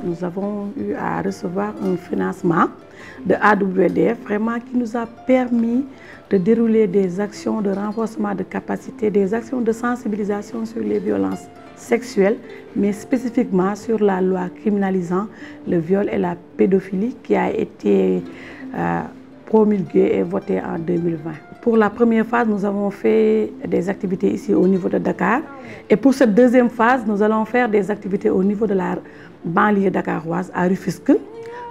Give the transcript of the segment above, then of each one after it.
Nous avons eu à recevoir un financement de AWDF vraiment qui nous a permis de dérouler des actions de renforcement de capacité, des actions de sensibilisation sur les violences sexuelles, mais spécifiquement sur la loi criminalisant le viol et la pédophilie qui a été promulguée et votée en 2020. Pour la première phase, nous avons fait des activités ici au niveau de Dakar. Et pour cette deuxième phase, nous allons faire des activités au niveau de la banlieue dakaroise, à Rufisque,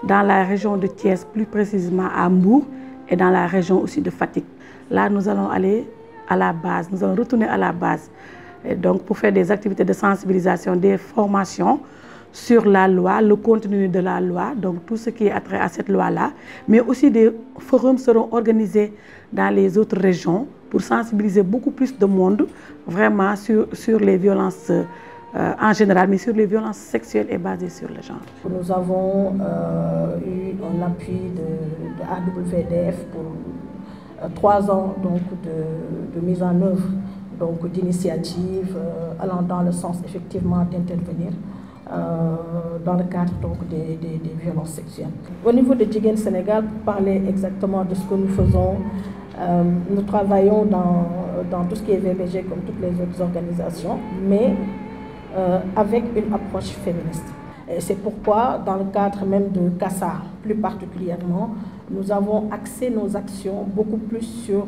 dans la région de Thiès, plus précisément à Mbour, et dans la région aussi de Fatick. Là, nous allons aller à la base, nous allons retourner à la base. Et donc, pour faire des activités de sensibilisation, des formations sur la loi, le contenu de la loi, donc tout ce qui est attrait à cette loi-là, mais aussi des forums seront organisés dans les autres régions pour sensibiliser beaucoup plus de monde vraiment sur les violences en général, mais sur les violences sexuelles et basées sur le genre. Nous avons eu un appui de AWDF pour 3 ans donc, de mise en œuvre d'initiatives allant dans le sens effectivement d'intervenir dans le cadre donc, des violences sexuelles. Au niveau de Jigéen Sénégal, pour parler exactement de ce que nous faisons, nous travaillons dans tout ce qui est VBG comme toutes les autres organisations, mais avec une approche féministe. C'est pourquoi, dans le cadre même de CASA, plus particulièrement, nous avons axé nos actions beaucoup plus sur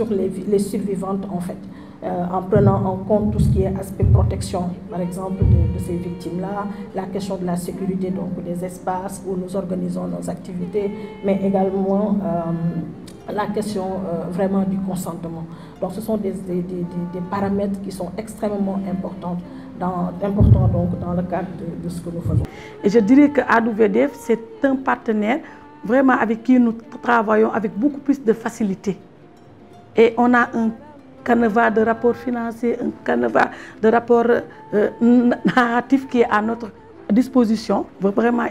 les survivantes en fait. En prenant en compte tout ce qui est aspect protection, par exemple, de ces victimes-là, la question de la sécurité donc, des espaces où nous organisons nos activités, mais également la question vraiment du consentement. Donc ce sont des paramètres qui sont extrêmement importants donc, dans le cadre de ce que nous faisons. Et je dirais que AWDF, c'est un partenaire vraiment avec qui nous travaillons avec beaucoup plus de facilité. Et on a un canevas de rapports financiers, un canevas de rapports narratifs qui est à notre disposition. Vraiment,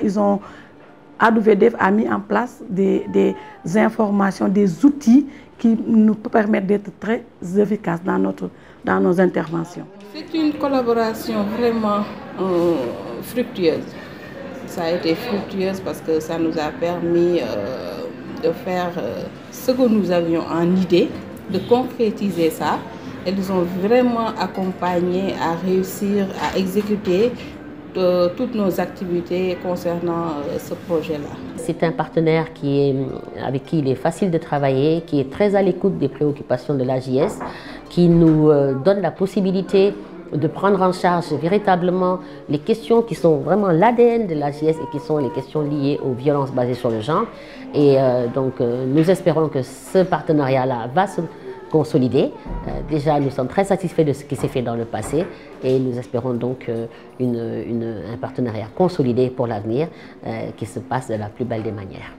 AWDF a mis en place des informations, des outils qui nous permettent d'être très efficaces dans nos interventions. C'est une collaboration vraiment fructueuse. Ça a été fructueuse parce que ça nous a permis de faire ce que nous avions en idée, de concrétiser ça. Elles nous ont vraiment accompagnés à réussir à exécuter toutes nos activités concernant ce projet-là. C'est un partenaire avec qui il est facile de travailler, qui est très à l'écoute des préoccupations de l'AJS, qui nous donne la possibilité de prendre en charge véritablement les questions qui sont vraiment l'ADN de l'AJS et qui sont les questions liées aux violences basées sur le genre. Et donc nous espérons que ce partenariat-là va se consolider. Déjà, nous sommes très satisfaits de ce qui s'est fait dans le passé et nous espérons donc un partenariat consolidé pour l'avenir qui se passe de la plus belle des manières.